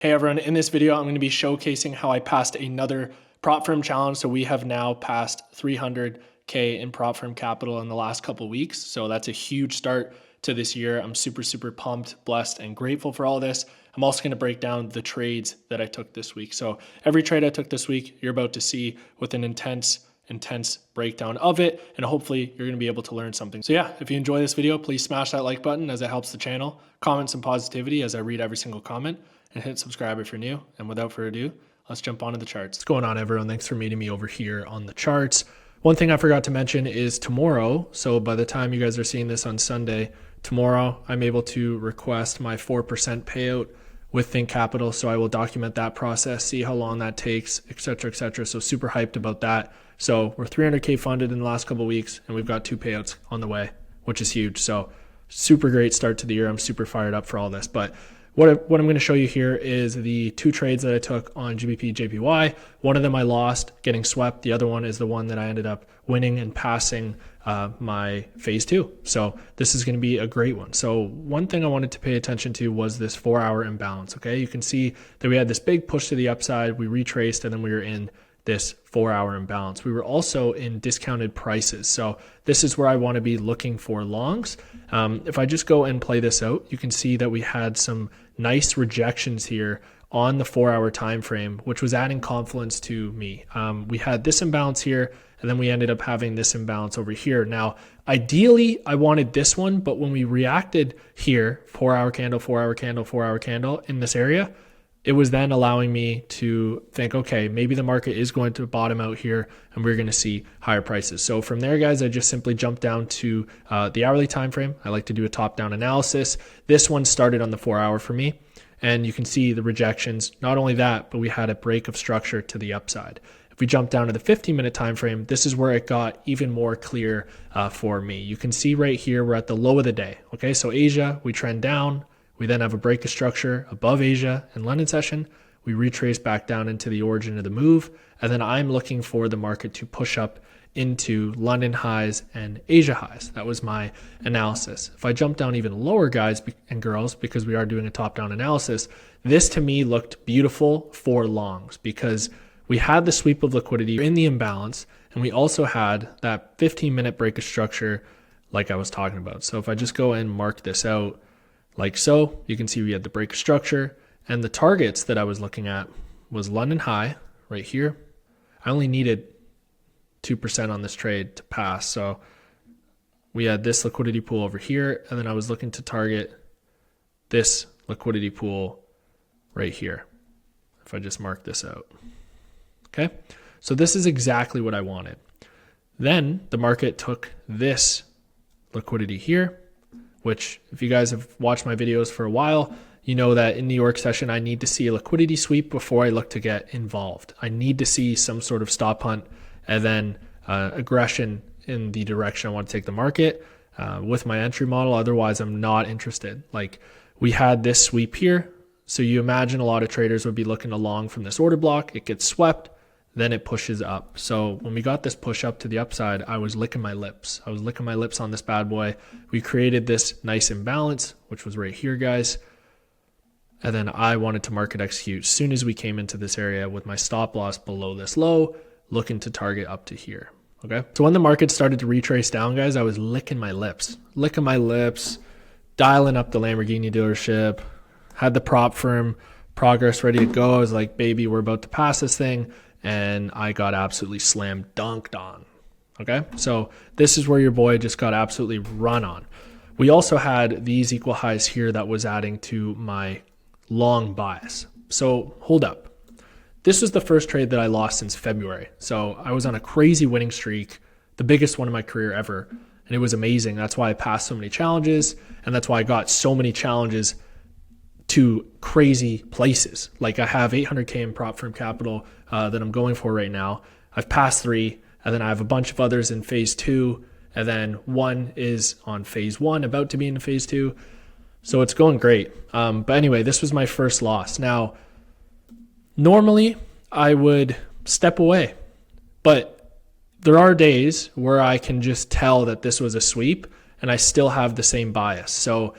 Hey everyone, in this video, I'm going to be showcasing how I passed another prop firm challenge. So we have now passed 300K in prop firm capital in the last couple of weeks. So that's a huge start to this year. I'm super pumped, blessed, and grateful for all this. I'm also going to break down the trades that I took this week. So every trade I took this week, you're about to see with an intense breakdown of it, and hopefully you're going to be able to learn something. So yeah, if you enjoy this video, please smash that like button as it helps the channel. Comment some positivity as I read every single comment, and hit subscribe if you're new. And without further ado, let's jump onto the charts. What's going on, everyone? Thanks for meeting me over here on the charts. One thing I forgot to mention is tomorrow, so by the time you guys are seeing this on Sunday, tomorrow I'm able to request my 4% payout with Think Capital. So I will document that process, see how long that takes, etc., etc. So super hyped about that. So we're 300K funded in the last couple of weeks, and we've got 2 payouts on the way, which is huge. So super great start to the year. I'm super fired up for all this. But what I'm going to show you here is the 2 trades that I took on GBP JPY. One of them I lost, getting swept. The other one is the one that I ended up winning and passing my phase 2. So this is going to be a great one. So one thing I wanted to pay attention to was this 4-hour imbalance. Okay, you can see that we had this big push to the upside. We retraced, and then we were in this 4-hour imbalance. We were also in discounted prices. So this is where I want to be looking for longs. If I just go and play this out, you can see that we had some nice rejections here on the 4-hour time frame, which was adding confidence to me. We had this imbalance here, and then we ended up having this imbalance over here. Now, ideally, I wanted this one, but when we reacted here, 4-hour candle, 4-hour candle, 4-hour candle in this area, it was then allowing me to think, okay, maybe the market is going to bottom out here and we're going to see higher prices. So from there, guys, I just simply jumped down to the hourly time frame. I like to do a top-down analysis. This one started on the 4-hour for me, and you can see the rejections. Not only that, but we had a break of structure to the upside. If we jump down to the 15-minute time frame, this is where it got even more clear for me. You can see right here, we're at the low of the day. Okay, so Asia, we trend down. We then have a break of structure above Asia and London session. We retrace back down into the origin of the move. And then I'm looking for the market to push up into London highs and Asia highs. That was my analysis. If I jump down even lower, guys and girls, because we are doing a top-down analysis, this to me looked beautiful for longs because we had the sweep of liquidity in the imbalance, and we also had that 15-minute break of structure like I was talking about. So if I just go and mark this out, like so, you can see we had the break of structure, and the targets that I was looking at was London high right here. I only needed 2% on this trade to pass. So we had this liquidity pool over here, and then I was looking to target this liquidity pool right here. If I just mark this out. Okay. So this is exactly what I wanted. Then the market took this liquidity here, which if you guys have watched my videos for a while, you know that in New York session, I need to see a liquidity sweep before I look to get involved. I need to see some sort of stop hunt and then aggression in the direction I want to take the market with my entry model. Otherwise, I'm not interested. Like we had this sweep here. So you imagine a lot of traders would be looking along from this order block. It gets swept, then it pushes up. So when we got this push up to the upside, I was licking my lips. I was licking my lips on this bad boy. We created this nice imbalance, which was right here, guys. And then I wanted to market execute as soon as we came into this area with my stop loss below this low, looking to target up to here. Okay. So when the market started to retrace down, guys, I was licking my lips, dialing up the Lamborghini dealership, had the prop firm progress ready to go. I was like, baby, we're about to pass this thing. And I got absolutely slam dunked on. Okay, so this is where your boy just got absolutely run on. We also had these equal highs here that was adding to my long bias. So hold up. This was the first trade that I lost since February. So I was on a crazy winning streak, the biggest one of my career ever. And it was amazing. That's why I passed so many challenges. And that's why I got so many challenges to crazy places. Like I have 800K in prop firm capital that I'm going for right now. I've passed 3, and then I have a bunch of others in phase 2, and then 1 is on phase 1, about to be in phase 2. So it's going great. But anyway, this was my first loss. Now, normally I would step away, but there are days where I can just tell that this was a sweep and I still have the same bias. So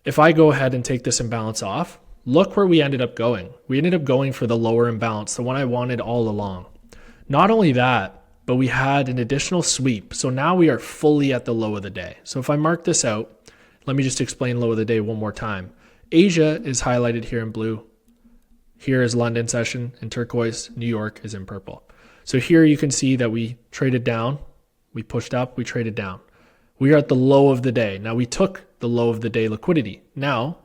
if I go ahead and take this imbalance off, look where we ended up going. We ended up going for the lower imbalance, the one I wanted all along. Not only that, but we had an additional sweep. So now we are fully at the low of the day. So if I mark this out, let me just explain low of the day one more time. Asia is highlighted here in blue. Here is London session in turquoise. New York is in purple. So here you can see that we traded down. We pushed up, we traded down. We are at the low of the day. Now we took the low of the day liquidity. Now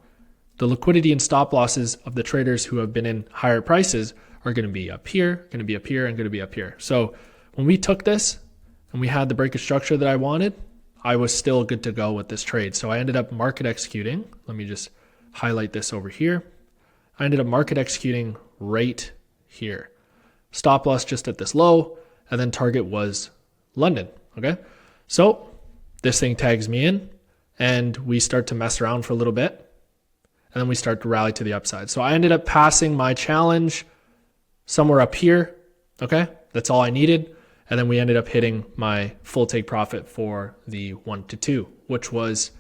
the liquidity and stop losses of the traders who have been in higher prices are going to be up here, going to be up here, and going to be up here. So when we took this and we had the break of structure that I wanted, I was still good to go with this trade. So I ended up market executing. Let me just highlight this over here. I ended up market executing right here. Stop loss just at this low, and then target was London, okay? So this thing tags me in, and we start to mess around for a little bit, and then we start to rally to the upside. So I ended up passing my challenge somewhere up here, okay? That's all I needed. And then we ended up hitting my full take profit for the 1 to 2, which was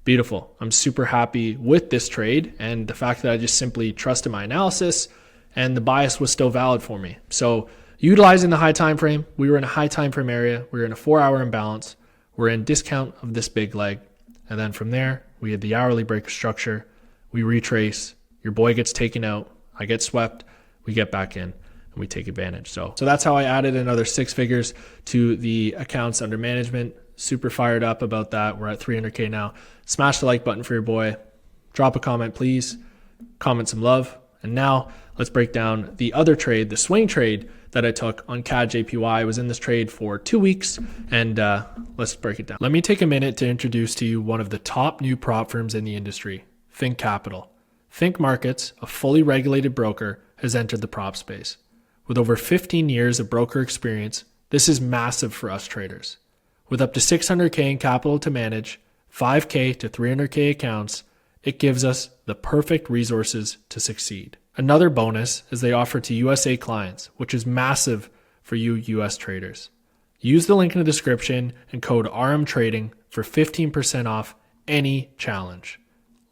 beautiful. I'm super happy with this trade and the fact that I just simply trusted my analysis and the bias was still valid for me. So utilizing the high time frame, we were in a high time frame area. We were in a 4-hour imbalance. We're in discount of this big leg. And then from there, we had the hourly break structure. We retrace. Your boy gets taken out. I get swept. We get back in. And we take advantage. So that's how I added another 6 figures to the accounts under management. Super fired up about that. We're at 300K now. Smash the like button for your boy. Drop a comment, please. Comment some love. And now let's break down the other trade, the swing trade that I took on CAD JPY. I was in this trade for 2 weeks and let's break it down. Let me take a minute to introduce to you one of the top new prop firms in the industry, Think Capital. Think Markets, a fully regulated broker, has entered the prop space. With over 15 years of broker experience, this is massive for us traders. With up to 600K in capital to manage, 5K to 300K accounts, it gives us the perfect resources to succeed. Another bonus is they offer to USA clients, which is massive for you US traders. Use the link in the description and code RMTrading for 15% off any challenge.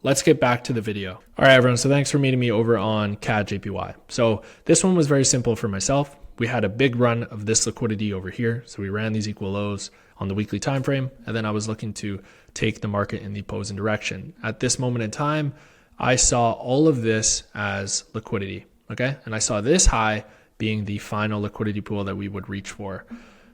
Let's get back to the video. All right, everyone. So thanks for meeting me over on CAD JPY. So this one was very simple for myself. We had a big run of this liquidity over here. So we ran these equal lows on the weekly time frame. And then I was looking to take the market in the opposing direction. At this moment in time, I saw all of this as liquidity. Okay. And I saw this high being the final liquidity pool that we would reach for.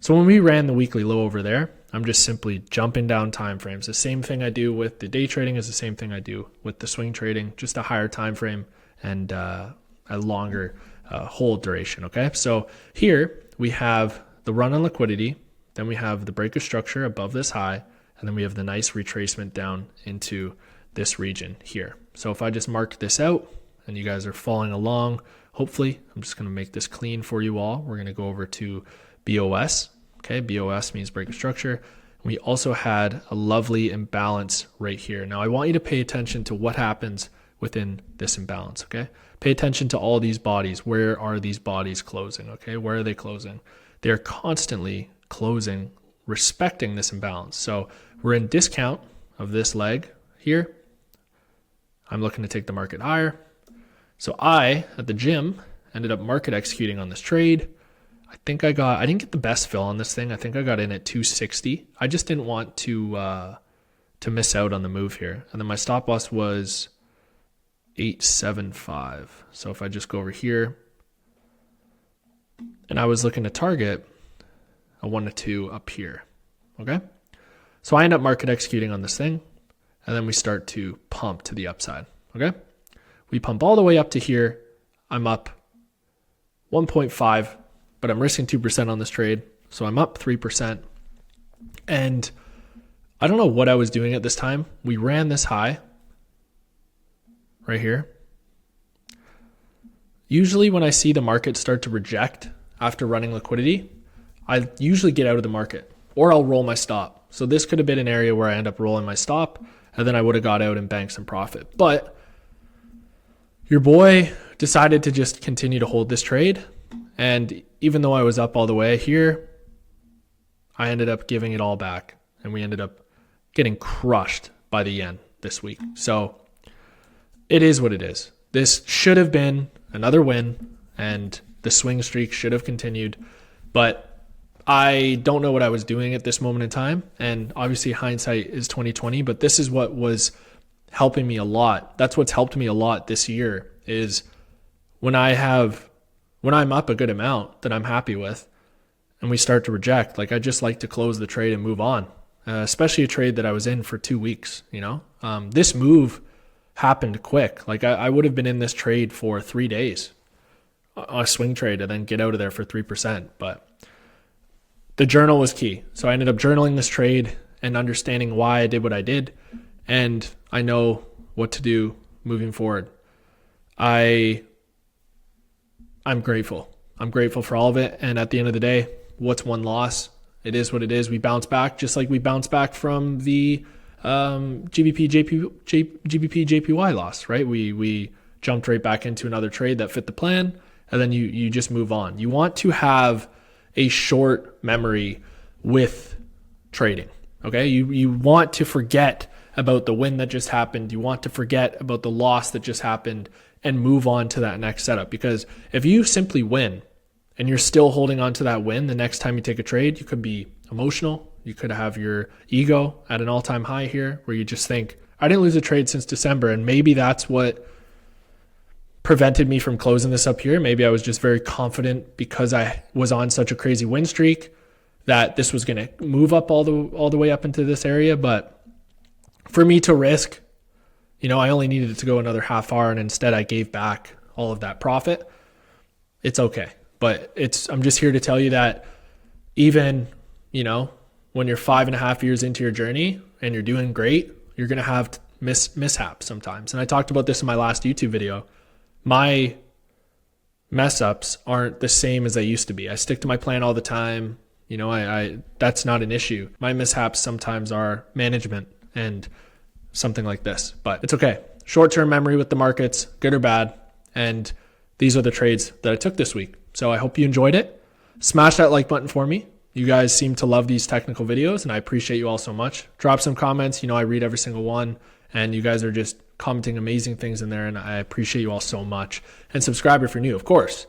So when we ran the weekly low over there, I'm just simply jumping down time frames. The same thing I do with the day trading is the same thing I do with the swing trading, just a higher time frame and a longer hold duration. Okay, so here we have the run on liquidity, then we have the break of structure above this high, and then we have the nice retracement down into this region here. So if I just mark this out and you guys are following along, hopefully, I'm just going to make this clean for you all. We're going to go over to BOS. Okay, BOS means break of structure. We also had a lovely imbalance right here. Now I want you to pay attention to what happens within this imbalance, okay? Pay attention to all these bodies. Where are these bodies closing, okay? Where are they closing? They're constantly closing, respecting this imbalance. So we're in discount of this leg here. I'm looking to take the market higher. So I, at the gym, ended up market executing on this trade. I didn't get the best fill on this thing. I think I got in at 260. I just didn't want to miss out on the move here. And then my stop loss was 875. So if I just go over here, and I was looking to target a 1 to 2 up here. Okay. So I end up market executing on this thing. And then we start to pump to the upside. Okay. We pump all the way up to here. I'm up 1.5. But I'm risking 2% on this trade. So I'm up 3%. And I don't know what I was doing at this time. We ran this high right here. Usually when I see the market start to reject after running liquidity, I usually get out of the market or I'll roll my stop. So this could have been an area where I end up rolling my stop and then I would have got out and banked some profit. But your boy decided to just continue to hold this trade. And even though I was up all the way here, I ended up giving it all back and we ended up getting crushed by the yen this week. So it is what it is. This should have been another win, and the swing streak should have continued, but I don't know what I was doing at this moment in time. And obviously hindsight is 2020, but this is what was helping me a lot. That's what's helped me a lot this year is when I'm up a good amount that I'm happy with and we start to reject, like I just like to close the trade and move on, especially a trade that I was in for 2 weeks, this move happened quick. Like I would have been in this trade for 3 days, a swing trade, and then get out of there for 3%. But the journal was key. So I ended up journaling this trade and understanding why I did what I did. And I know what to do moving forward. I'm grateful. I'm grateful for all of it. And at the end of the day, what's one loss? It is what it is. We bounce back just like we bounce back from the GBP JPY loss, right? We jumped right back into another trade that fit the plan, and then you just move on. You want to have a short memory with trading, okay? You want to forget about the win that just happened. You want to forget about the loss that just happened and move on to that next setup. Because if you simply win and you're still holding on to that win, the next time you take a trade, you could be emotional. You could have your ego at an all-time high here where you just think, I didn't lose a trade since December. And maybe that's what prevented me from closing this up here. Maybe I was just very confident because I was on such a crazy win streak that this was going to move up all the way up into this area. But for me to risk, I only needed it to go another half hour, and instead I gave back all of that profit. It's okay. But I'm just here to tell you that even, when you're 5.5 years into your journey and you're doing great, you're going to have mishaps sometimes. And I talked about this in my last YouTube video. My mess ups aren't the same as they used to be. I stick to my plan all the time. That's not an issue. My mishaps sometimes are management and something like this, but it's okay. Short-term memory with the markets, good or bad. And these are the trades that I took this week. So I hope you enjoyed it. Smash that like button for me. You guys seem to love these technical videos, and I appreciate you all so much. Drop some comments. I read every single one, and you guys are just commenting amazing things in there, and I appreciate you all so much. And subscribe if you're new, of course.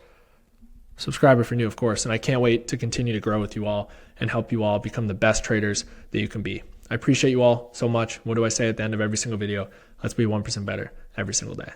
And I can't wait to continue to grow with you all and help you all become the best traders that you can be. I appreciate you all so much. What do I say at the end of every single video? Let's be 1% better every single day.